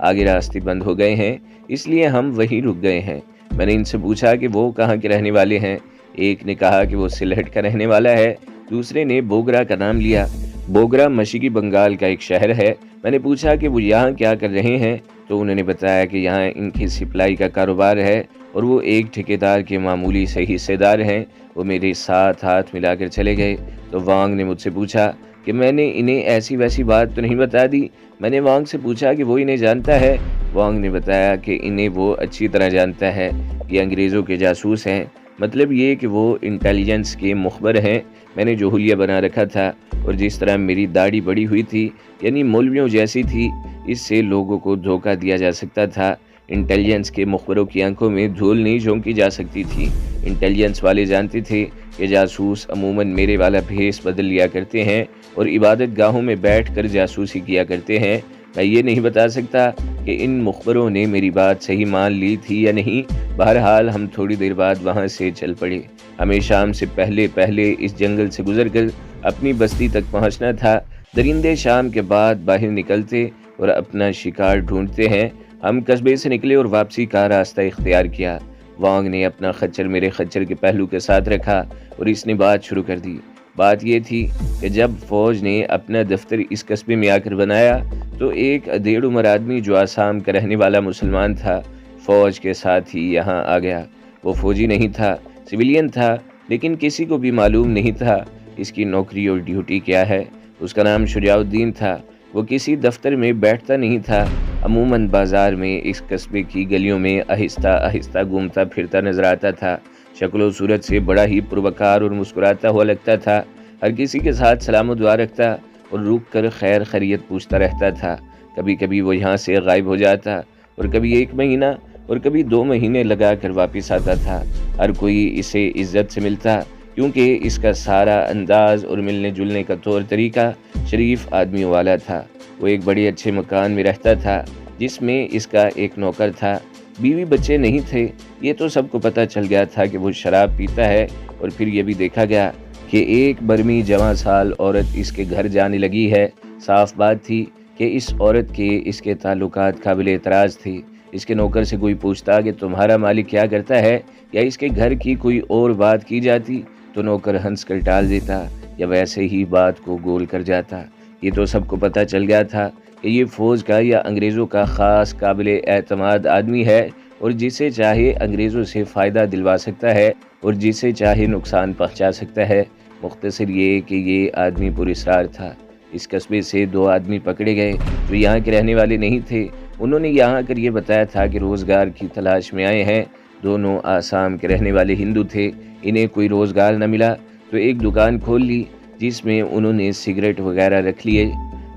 آگے راستے بند ہو گئے ہیں، اس لیے ہم وہیں رک گئے ہیں۔ میں نے ان سے پوچھا کہ وہ کہاں کے رہنے والے ہیں۔ ایک نے کہا کہ وہ سلہٹ کا رہنے والا ہے، دوسرے نے بوگرا کا نام لیا۔ بوگرا مشرقی بنگال کا ایک شہر ہے۔ میں نے پوچھا کہ وہ یہاں کیا کر رہے ہیں، تو انہوں نے بتایا کہ یہاں ان کی سپلائی کا کاروبار ہے اور وہ ایک ٹھیکیدار کے معمولی سے حصے دار ہیں۔ وہ میرے ساتھ ہاتھ ملا کر چلے گئے۔ تو وانگ نے مجھ سے پوچھا کہ میں نے انہیں ایسی ویسی بات تو نہیں بتا دی۔ میں نے وانگ سے پوچھا کہ وہ انہیں جانتا ہے۔ وانگ نے بتایا کہ انہیں وہ اچھی طرح جانتا ہے، یہ انگریزوں کے جاسوس ہیں، مطلب یہ کہ وہ انٹیلیجنس کے مخبر ہیں۔ میں نے جو حلیہ بنا رکھا تھا اور جس طرح میری داڑھی بڑی ہوئی تھی، یعنی مولویوں جیسی تھی، اس سے لوگوں کو دھوکہ دیا جا سکتا تھا۔ انٹیلیجنس کے مخبروں کی آنکھوں میں دھول نہیں جھونکی جا سکتی تھی۔ انٹیلیجنس والے جانتے تھے کہ جاسوس عموماً میرے والا بھیس بدل لیا کرتے ہیں اور عبادت گاہوں میں بیٹھ کر جاسوسی کیا کرتے ہیں۔ میں یہ نہیں بتا سکتا کہ ان مخبروں نے میری بات صحیح مان لی تھی یا نہیں۔ بہرحال ہم تھوڑی دیر بعد وہاں سے چل پڑے۔ ہمیں شام سے پہلے اس جنگل سے گزر کر اپنی بستی تک پہنچنا تھا۔ درندے شام کے بعد باہر نکلتے اور اپنا شکار ڈھونڈتے ہیں۔ ہم قصبے سے نکلے اور واپسی کا راستہ اختیار کیا۔ وانگ نے اپنا خچر میرے خچر کے پہلو کے ساتھ رکھا اور اس نے بات شروع کر دی۔ بات یہ تھی کہ جب فوج نے اپنا دفتر اس قصبے میں آ کر بنایا تو ایک ادھیڑ عمر آدمی جو آسام کا رہنے والا مسلمان تھا، فوج کے ساتھ ہی یہاں آ گیا۔ وہ فوجی نہیں تھا، سویلین تھا، لیکن کسی کو بھی معلوم نہیں تھا اس کی نوکری اور ڈیوٹی کیا ہے۔ اس کا نام شجاع الدین تھا۔ وہ کسی دفتر میں بیٹھتا نہیں تھا، عموماً بازار میں اس قصبے کی گلیوں میں آہستہ آہستہ گھومتا پھرتا نظر آتا تھا۔ شکل و صورت سے بڑا ہی پروکار اور مسکراتا ہوا لگتا تھا۔ ہر کسی کے ساتھ سلام و دعا رکھتا اور رک کر خیر خیریت پوچھتا رہتا تھا۔ کبھی کبھی وہ یہاں سے غائب ہو جاتا اور کبھی 1 مہینہ اور کبھی 2 مہینے لگا کر واپس آتا تھا۔ ہر کوئی اسے عزت سے ملتا کیونکہ اس کا سارا انداز اور ملنے جلنے کا طور طریقہ شریف آدمیوں والا تھا۔ وہ ایک بڑے اچھے مکان میں رہتا تھا جس میں اس کا ایک نوکر تھا۔ بیوی بچے نہیں تھے۔ یہ تو سب کو پتہ چل گیا تھا کہ وہ شراب پیتا ہے، اور پھر یہ بھی دیکھا گیا کہ ایک برمی جوان سال عورت اس کے گھر جانے لگی ہے۔ صاف بات تھی کہ اس عورت کے اس کے تعلقات قابل اعتراض تھے۔ اس کے نوکر سے کوئی پوچھتا کہ تمہارا مالک کیا کرتا ہے، یا اس کے گھر کی کوئی اور بات کی جاتی تو نوکر ہنس کر ٹال دیتا یا ویسے ہی بات کو گول کر جاتا۔ یہ تو سب کو پتہ چل گیا تھا کہ یہ فوج کا یا انگریزوں کا خاص قابل اعتماد آدمی ہے، اور جسے چاہے انگریزوں سے فائدہ دلوا سکتا ہے اور جسے چاہے نقصان پہنچا سکتا ہے۔ مختصر یہ کہ یہ آدمی پر اصرار تھا۔ اس قصبے سے 2 آدمی پکڑے گئے جو یہاں کے رہنے والے نہیں تھے۔ انہوں نے یہاں کر یہ بتایا تھا کہ روزگار کی تلاش میں آئے ہیں۔ دونوں آسام کے رہنے والے ہندو تھے۔ انہیں کوئی روزگار نہ ملا تو ایک دکان کھول لی جس میں انہوں نے سگریٹ وغیرہ رکھ لیے،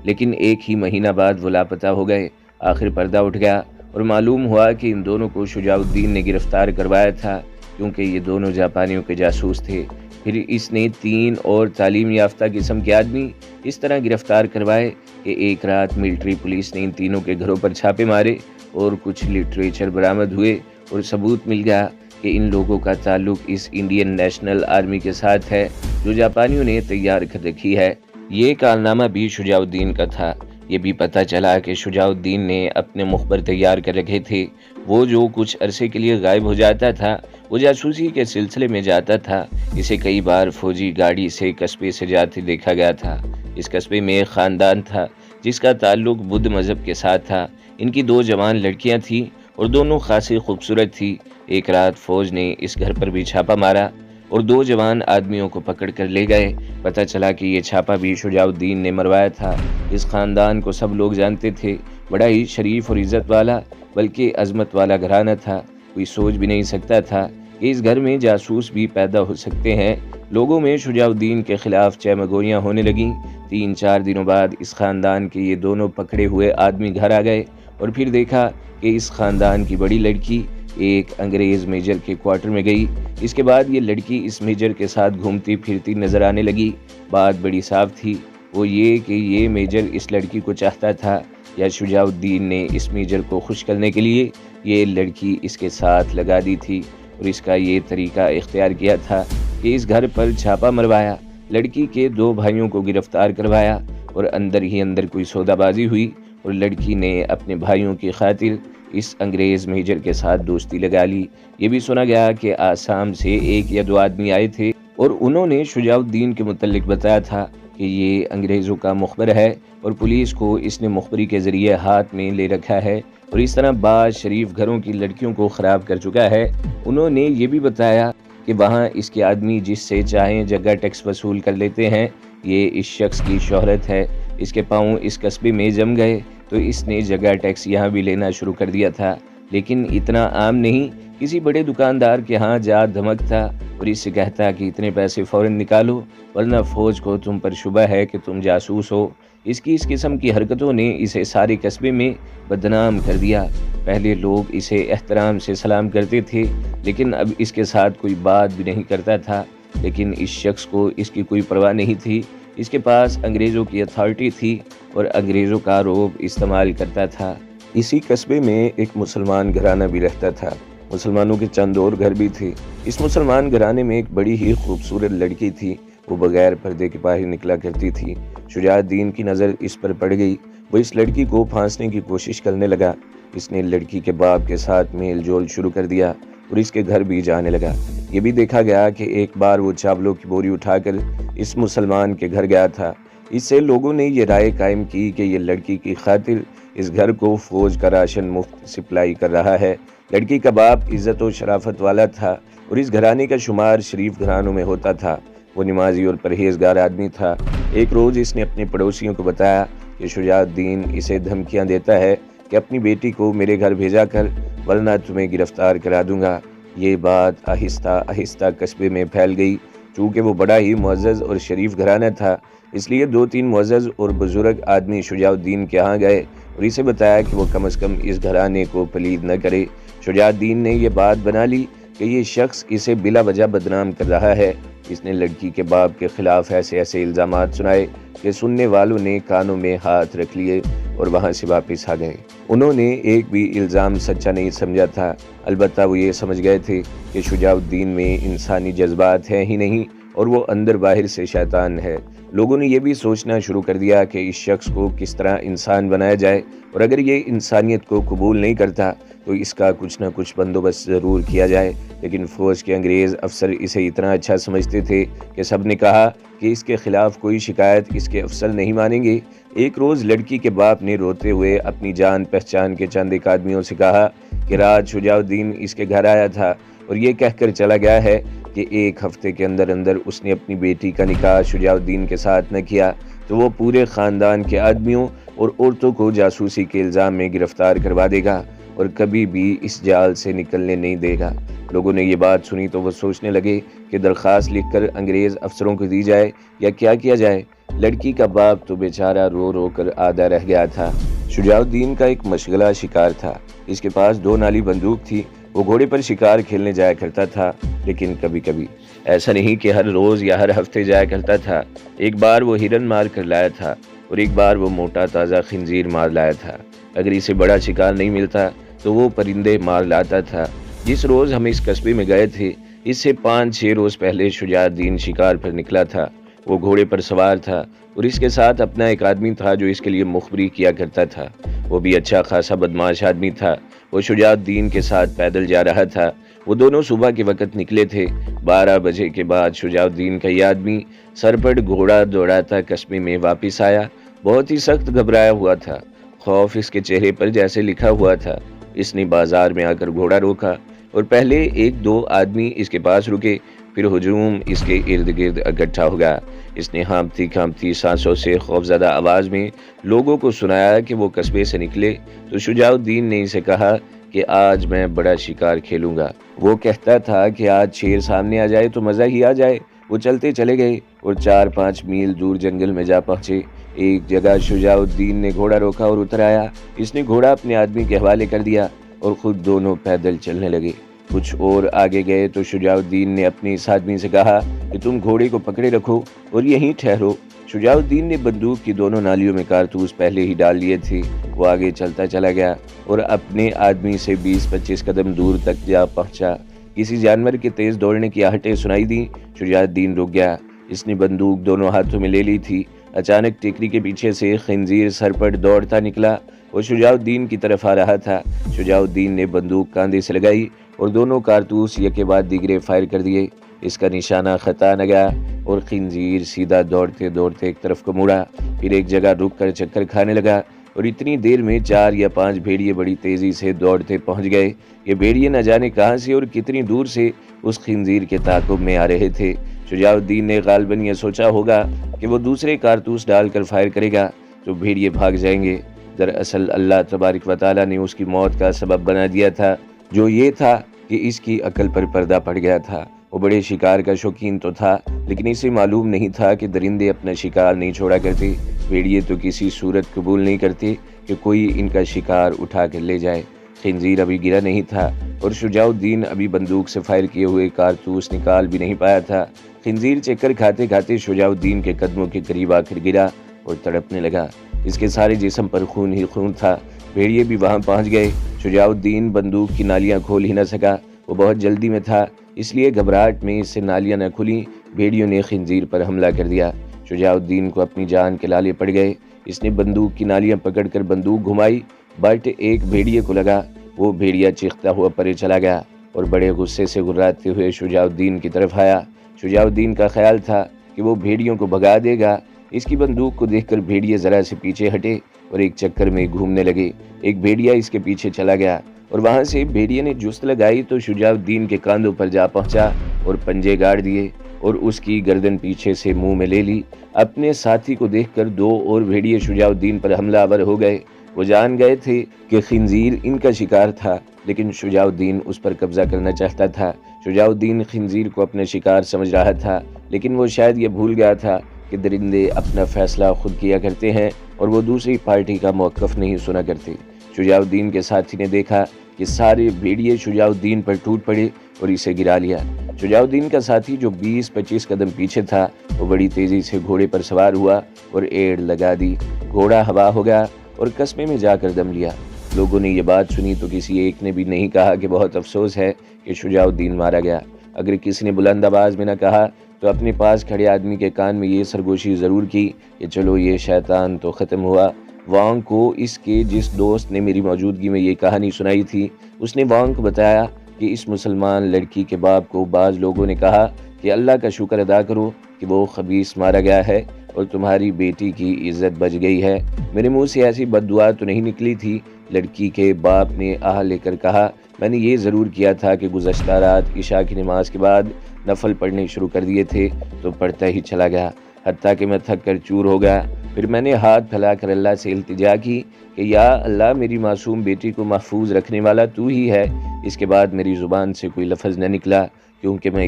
لیکن 1 ہی مہینہ بعد وہ لاپتہ ہو گئے۔ آخر پردہ اٹھ گیا اور معلوم ہوا کہ ان دونوں کو شجاع الدین نے گرفتار کروایا تھا کیونکہ یہ دونوں جاپانیوں کے جاسوس تھے۔ پھر اس نے 3 اور تعلیم یافتہ قسم کے آدمی اس طرح گرفتار کروائے کہ ایک رات ملٹری پولیس نے ان تینوں کے گھروں پر چھاپے مارے اور کچھ لٹریچر برآمد ہوئے اور ثبوت مل گیا کہ ان لوگوں کا تعلق اس انڈین نیشنل آرمی کے ساتھ ہے جو جاپانیوں نے تیار کر رکھی ہے۔ یہ کارنامہ بھی شجاع الدین کا تھا۔ یہ بھی پتہ چلا کہ شجاع الدین نے اپنے مخبر تیار کر رکھے تھے۔ وہ جو کچھ عرصے کے لیے غائب ہو جاتا تھا وہ جاسوسی کے سلسلے میں جاتا تھا۔ اسے کئی بار فوجی گاڑی سے قصبے سے جاتے دیکھا گیا تھا۔ اس قصبے میں ایک خاندان تھا جس کا تعلق بدھ مذہب کے ساتھ تھا۔ ان کی 2 جوان لڑکیاں تھیں اور دونوں خاصی خوبصورت تھی۔ ایک رات فوج نے اس گھر پر بھی چھاپا مارا اور 2 جوان آدمیوں کو پکڑ کر لے گئے۔ پتہ چلا کہ یہ چھاپا بھی شجاع الدین نے مروایا تھا۔ اس خاندان کو سب لوگ جانتے تھے۔ بڑا ہی شریف اور عزت والا بلکہ عظمت والا گھرانہ تھا۔ کوئی سوچ بھی نہیں سکتا تھا کہ اس گھر میں جاسوس بھی پیدا ہو سکتے ہیں۔ لوگوں میں شجاع الدین کے خلاف چہمگوئیاں ہونے لگیں۔ 3-4 دنوں بعد اس خاندان کے یہ دونوں پکڑے ہوئے آدمی گھر آ گئے اور پھر دیکھا کہ اس خاندان کی بڑی لڑکی ایک انگریز میجر کے کوارٹر میں گئی۔ اس کے بعد یہ لڑکی اس میجر کے ساتھ گھومتی پھرتی نظر آنے لگی۔ بات بڑی صاف تھی، وہ یہ کہ یہ میجر اس لڑکی کو چاہتا تھا یا شجاع الدین نے اس میجر کو خوش کرنے کے لیے یہ لڑکی اس کے ساتھ لگا دی تھی اور اس کا یہ طریقہ اختیار کیا تھا کہ اس گھر پر چھاپا مروایا، لڑکی کے 2 بھائیوں کو گرفتار کروایا اور اندر ہی اندر کوئی سودا بازی ہوئی اور لڑکی نے اپنے بھائیوں کی خاطر اس انگریز میجر کے ساتھ دوستی لگا لی۔ یہ بھی سنا گیا کہ آسام سے ایک یا دو آدمی آئے تھے اور انہوں نے شجاع الدین کے متعلق بتایا تھا کہ یہ انگریزوں کا مخبر ہے اور پولیس کو اس نے مخبری کے ذریعے ہاتھ میں لے رکھا ہے اور اس طرح بعض شریف گھروں کی لڑکیوں کو خراب کر چکا ہے۔ انہوں نے یہ بھی بتایا کہ وہاں اس کے آدمی جس سے چاہیں جگہ ٹیکس وصول کر لیتے ہیں۔ یہ اس شخص کی شہرت ہے، اس کے پاؤں اس قصبے میں جم گئے تو اس نے جگہ ٹیکس یہاں بھی لینا شروع کر دیا تھا، لیکن اتنا عام نہیں۔ کسی بڑے دکاندار کے ہاں جا دھمکتا اور اس سے کہتا کہ اتنے پیسے فوراً نکالو ورنہ فوج کو تم پر شبہ ہے کہ تم جاسوس ہو۔ اس قسم کی حرکتوں نے اسے سارے قصبے میں بدنام کر دیا۔ پہلے لوگ اسے احترام سے سلام کرتے تھے، لیکن اب اس کے ساتھ کوئی بات بھی نہیں کرتا تھا۔ لیکن اس شخص کو اس کی کوئی پرواہ نہیں تھی۔ اس کے پاس انگریزوں کی اتھارٹی تھی اور انگریزوں کا روب استعمال کرتا تھا۔ اسی قصبے میں ایک مسلمان گھرانہ بھی رہتا تھا۔ مسلمانوں کے چند اور گھر بھی تھے۔ اس مسلمان گھرانے میں ایک بڑی ہی خوبصورت لڑکی تھی۔ وہ بغیر پردے کے باہر نکلا کرتی تھی۔ شجاع الدین کی نظر اس پر پڑ گئی۔ وہ اس لڑکی کو پھانسنے کی کوشش کرنے لگا۔ اس نے لڑکی کے باپ کے ساتھ میل جول شروع کر دیا اور اس کے گھر بھی جانے لگا۔ یہ بھی دیکھا گیا کہ ایک بار وہ چاولوں کی بوری اٹھا کر اس مسلمان کے گھر گیا تھا۔ اس سے لوگوں نے یہ رائے قائم کی کہ یہ لڑکی کی خاطر اس گھر کو فوج کا راشن مفت سپلائی کر رہا ہے۔ لڑکی کا باپ عزت و شرافت والا تھا اور اس گھرانے کا شمار شریف گھرانوں میں ہوتا تھا۔ وہ نمازی اور پرہیزگار آدمی تھا۔ ایک روز اس نے اپنے پڑوسیوں کو بتایا کہ شجاع الدین اسے دھمکیاں دیتا ہے کہ اپنی بیٹی کو میرے گھر بھیجا کر ورنہ تمہیں گرفتار کرا دوں گا۔ یہ بات آہستہ آہستہ قصبے میں پھیل گئی۔ چونکہ وہ بڑا ہی معزز اور شریف گھرانہ تھا، اس لیے 2-3 معزز اور بزرگ آدمی شجاع الدین کے ہاں گئے اور اسے بتایا کہ وہ کم از کم اس گھرانے کو پلید نہ کرے۔ شجاع الدین نے یہ بات بنا لی کہ یہ شخص اسے بلا وجہ بدنام کر رہا ہے۔ اس نے لڑکی کے باپ کے خلاف ایسے الزامات سنائے کہ سننے والوں نے کانوں میں ہاتھ رکھ لیے اور وہاں سے واپس آ گئے۔ انہوں نے ایک بھی الزام سچا نہیں سمجھا تھا، البتہ وہ یہ سمجھ گئے تھے کہ شجاع الدین میں انسانی جذبات ہیں ہی نہیں اور وہ اندر باہر سے شیطان ہے۔ لوگوں نے یہ بھی سوچنا شروع کر دیا کہ اس شخص کو کس طرح انسان بنایا جائے اور اگر یہ انسانیت کو قبول نہیں کرتا تو اس کا کچھ نہ کچھ بندوبست ضرور کیا جائے۔ لیکن فوج کے انگریز افسر اسے اتنا اچھا سمجھتے تھے کہ سب نے کہا کہ اس کے خلاف کوئی شکایت اس کے افسر نہیں مانیں گے۔ ایک روز لڑکی کے باپ نے روتے ہوئے اپنی جان پہچان کے چند ایک آدمیوں سے کہا کہ رات شجاع الدین اس کے گھر آیا تھا اور یہ کہہ کر چلا گیا ہے کہ 1 ہفتے کے اندر اس نے اپنی بیٹی کا نکاح شجاع الدین کے ساتھ نہ کیا تو وہ پورے خاندان کے آدمیوں اور عورتوں کو جاسوسی کے الزام میں گرفتار کروا دے گا اور کبھی بھی اس جال سے نکلنے نہیں دے گا۔ لوگوں نے یہ بات سنی تو وہ سوچنے لگے کہ درخواست لکھ کر انگریز افسروں کو دی جائے یا کیا کیا جائے۔ لڑکی کا باپ تو بیچارہ رو رو کر آدھا رہ گیا تھا۔ شجاع الدین کا ایک مشغلہ شکار تھا۔ اس کے پاس 2 نالی بندوق تھی۔ وہ گھوڑے پر شکار کھیلنے جایا کرتا تھا، لیکن کبھی کبھی، ایسا نہیں کہ ہر روز یا ہر ہفتے جایا کرتا تھا۔ ایک بار وہ ہرن مار کر لایا تھا اور ایک بار وہ موٹا تازہ خنزیر مار لایا تھا۔ اگر اسے بڑا شکار نہیں ملتا تو وہ پرندے مار لاتا تھا۔ جس روز ہم اس قصبے میں گئے تھے اس سے 5-6 روز پہلے شجاع الدین شکار پر نکلا تھا۔ وہ گھوڑے پر سوار تھا اور اس کے ساتھ اپنا ایک آدمی تھا جو اس کے لیے مخبری کیا کرتا تھا۔ وہ بھی اچھا خاصا بدماش آدمی تھا۔ وہ شجاع الدین کے ساتھ پیدل جا رہا تھا۔ وہ دونوں صبح کے وقت نکلے تھے۔ 12 بجے کے بعد شجاع الدین کا یہ آدمی سرپٹ گھوڑا دوڑاتا قصبے میں واپس آیا۔ بہت ہی سخت گھبرایا ہوا تھا۔ خوف اس کے چہرے پر جیسے لکھا ہوا تھا۔ اس نے بازار میں آ کر گھوڑا روکا اور پہلے 1-2 آدمی اس کے پاس رکے، پھر ہجوم اس کے ارد گرد اکٹھا ہو گیا۔ اس نے ہانپتی کانپتی سانسوں سے خوفزدہ آواز میں لوگوں کو سنایا کہ وہ قصبے سے نکلے تو شجاع الدین نے اسے کہا کہ آج میں بڑا شکار کھیلوں گا۔ وہ کہتا تھا کہ آج شیر سامنے آ جائے تو مزہ ہی آ جائے۔ وہ چلتے چلے گئے اور 4-5 میل دور جنگل میں جا پہنچے۔ ایک جگہ شجاع الدین نے گھوڑا روکا اور اتر آیا۔ اس نے گھوڑا اپنے آدمی کے حوالے کر دیا اور خود دونوں پیدل چلنے لگے۔ کچھ اور آگے گئے تو شجاع الدین نے اپنے اس آدمی سے کہا کہ تم گھوڑے کو پکڑے رکھو اور یہیں ٹھہرو۔ شجاع الدین نے بندوق کی دونوں نالیوں میں کارتوس پہلے ہی ڈال لیے تھے۔ وہ آگے چلتا چلا گیا اور اپنے آدمی سے 20-25 قدم دور تک جا پہنچا۔ کسی جانور کے تیز دوڑنے کی آہٹیں سنائی دیں۔ شجاع الدین رک گیا۔ اس نے بندوق دونوں ہاتھوں میں لے لی تھی۔ اچانک ٹیکری کے پیچھے سے خنزیر سرپٹ دوڑتا نکلا۔ وہ شجاع الدین کی طرف آ رہا تھا۔ شجاع الدین نے بندوق کاندھے سے لگائی اور دونوں کارتوس یک کے بعد دیگرے فائر کر دیے۔ اس کا نشانہ خطا نہ گیا اور خنزیر سیدھا دوڑتے دوڑتے ایک طرف کو مڑا، پھر ایک جگہ رک کر چکر کھانے لگا اور اتنی دیر میں 4 یا 5 بھیڑیے بڑی تیزی سے دوڑتے پہنچ گئے۔ یہ بھیڑیے نہ جانے کہاں سے اور کتنی دور سے اس خنزیر کے تعاقب میں آ رہے تھے۔ شجاع الدین نے غالباً یہ سوچا ہوگا کہ وہ دوسرے کارتوس ڈال کر فائر کرے گا تو بھیڑیے بھاگ جائیں گے۔ دراصل اللہ تبارک و تعالیٰ نے اس کی موت کا سبب بنا دیا تھا، جو یہ تھا کہ اس کی عقل پر پردہ پڑ گیا تھا۔ وہ بڑے شکار کا شوقین تو تھا، لیکن اسے معلوم نہیں تھا کہ درندے اپنا شکار نہیں چھوڑا کرتے۔ بھیڑیے تو کسی صورت قبول نہیں کرتے کہ کوئی ان کا شکار اٹھا کر لے جائے۔ خنزیر ابھی گرا نہیں تھا اور شجاع الدین ابھی بندوق سے فائر کیے ہوئے کارتوس نکال بھی نہیں پایا تھا۔ خنزیر چکر کھاتے کھاتے شجاع الدین کے قدموں کے قریب آ کر گرا اور تڑپنے لگا۔ اس کے سارے جسم پر خون ہی خون تھا۔ بھیڑیے بھی وہاں پہنچ گئے۔ شجاع الدین بندوق کی نالیاں کھول ہی نہ سکا، وہ بہت جلدی میں تھا، اس لیے گھبراہٹ میں اس سے نالیاں نہ کھلیں۔ بھیڑیوں نے خنزیر پر حملہ کر دیا۔ شجاع الدین کو اپنی جان کے لالے پڑ گئے۔ اس نے بندوق کی نالیاں پکڑ کر بندوق گھمائی، بٹ ایک بھیڑیے کو لگا۔ وہ بھیڑیا چیختا ہوا پرے چلا گیا اور بڑے غصے سے گراتے ہوئے شجاع الدین کی طرف آیا۔ شجاع الدین کا خیال تھا کہ وہ بھیڑیوں کو بھگا دے گا۔ اس کی بندوق کو دیکھ کر بھیڑیے ذرا سے پیچھے ہٹے اور ایک چکر میں گھومنے لگے۔ ایک بھیڑیا اس کے پیچھے چلا گیا اور وہاں سے بھیڑیے نے جست لگائی تو شجاع الدین کے کاندھوں پر جا پہنچا اور پنجے گاڑ دیے اور اس کی گردن پیچھے سے منہ میں لے لی۔ اپنے ساتھی کو دیکھ کر 2 اور بھیڑیے شجاع الدین پر حملہ آور ہو گئے۔ وہ جان گئے تھے کہ خنزیر ان کا شکار تھا، لیکن شجاع الدین اس پر قبضہ کرنا چاہتا تھا۔ شجاع الدین خنزیر کو اپنا شکار سمجھ رہا تھا، لیکن وہ شاید یہ بھول گیا تھا کہ درندے اپنا فیصلہ خود کیا کرتے ہیں اور وہ دوسری پارٹی کا موقف نہیں سنا کرتے۔ شجاع الدین کے ساتھی نے دیکھا کہ سارے بھیڑیے شجاع الدین پر ٹوٹ پڑے اور اسے گرا لیا۔ شجاع الدین کا ساتھی جو 20-25 قدم پیچھے تھا، وہ بڑی تیزی سے گھوڑے پر سوار ہوا اور ایڑ لگا دی۔ گھوڑا ہوا ہو گیا اور قصبے میں جا کر دم لیا۔ لوگوں نے یہ بات سنی تو کسی ایک نے بھی نہیں کہا کہ بہت افسوس ہے کہ شجاع الدین مارا گیا۔ اگر کسی نے بلند آواز میں نہ کہا تو اپنے پاس کھڑے آدمی کے کان میں یہ سرگوشی ضرور کی کہ چلو یہ شیطان تو ختم ہوا۔ وانگ کو اس کے جس دوست نے میری موجودگی میں یہ کہانی سنائی تھی، اس نے وانگ کو بتایا کہ اس مسلمان لڑکی کے باپ کو بعض لوگوں نے کہا کہ اللہ کا شکر ادا کرو کہ وہ خبیث مارا گیا ہے اور تمہاری بیٹی کی عزت بچ گئی ہے۔ میرے منہ سے ایسی بد دعا تو نہیں نکلی تھی۔ لڑکی کے باپ نے آہ لے کر کہا، میں نے یہ ضرور کیا تھا کہ گزشتہ رات عشاء کی نماز کے بعد نفل پڑھنے شروع کر دیے تھے تو پڑھتا ہی چلا گیا، حتیٰ کہ میں تھک کر چور ہو گیا۔ پھر میں نے ہاتھ پھیلا کر اللہ سے التجا کی کہ یا اللہ، میری معصوم بیٹی کو محفوظ رکھنے والا تو ہی ہے۔ اس کے بعد میری زبان سے کوئی لفظ نہ نکلا، کیونکہ میں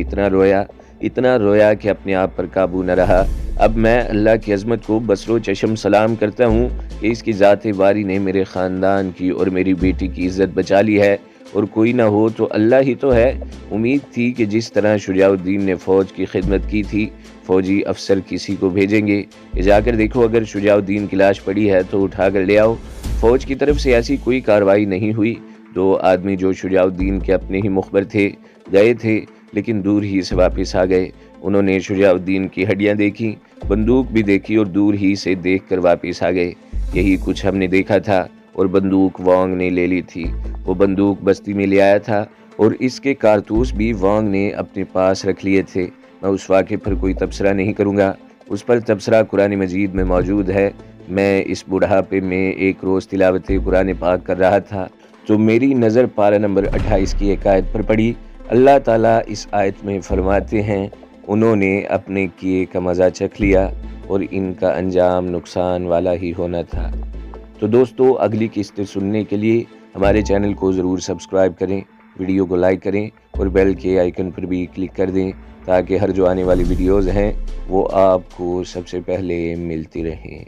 اتنا رویا کہ اپنے آپ پر قابو نہ رہا۔ اب میں اللہ کی عظمت کو بصر و چشم سلام کرتا ہوں کہ اس کی ذات باری نے میرے خاندان کی اور میری بیٹی کی عزت بچا لی ہے، اور کوئی نہ ہو تو اللہ ہی تو ہے۔ امید تھی کہ جس طرح شجاع الدین نے فوج کی خدمت کی تھی، فوجی افسر کسی کو بھیجیں گے کہ جا کر دیکھو اگر شجاع الدین کی لاش پڑی ہے تو اٹھا کر لے آؤ۔ فوج کی طرف سے ایسی کوئی کارروائی نہیں ہوئی۔ 2 آدمی جو شجاع الدین کے اپنے ہی مخبر تھے گئے تھے، لیکن دور ہی سے واپس آ گئے۔ انہوں نے شجاع الدین کی ہڈیاں دیکھی، بندوق بھی دیکھی اور دور ہی سے دیکھ کر واپس آ گئے۔ یہی کچھ ہم نے دیکھا تھا اور بندوق وانگ نے لے لی تھی۔ وہ بندوق بستی میں لے آیا تھا اور اس کے کارتوس بھی وانگ نے اپنے پاس رکھ لیے تھے۔ میں اس واقعے پر کوئی تبصرہ نہیں کروں گا، اس پر تبصرہ قرآن مجید میں موجود ہے۔ میں اس بڑھاپے میں ایک روز تلاوت قرآن پاک کر رہا تھا تو میری نظر پارہ نمبر 28 کی ایک آیت پر پڑی۔ اللہ تعالیٰ اس آیت میں فرماتے ہیں، انہوں نے اپنے کیے کا مزہ چکھ لیا اور ان کا انجام نقصان والا ہی ہونا تھا۔ تو دوستو، اگلی قسط سننے کے لیے ہمارے چینل کو ضرور سبسکرائب کریں، ویڈیو کو لائک کریں اور بیل کے آئیکن پر بھی کلک کر دیں تاکہ ہر جو آنے والی ویڈیوز ہیں وہ آپ کو سب سے پہلے ملتی رہیں۔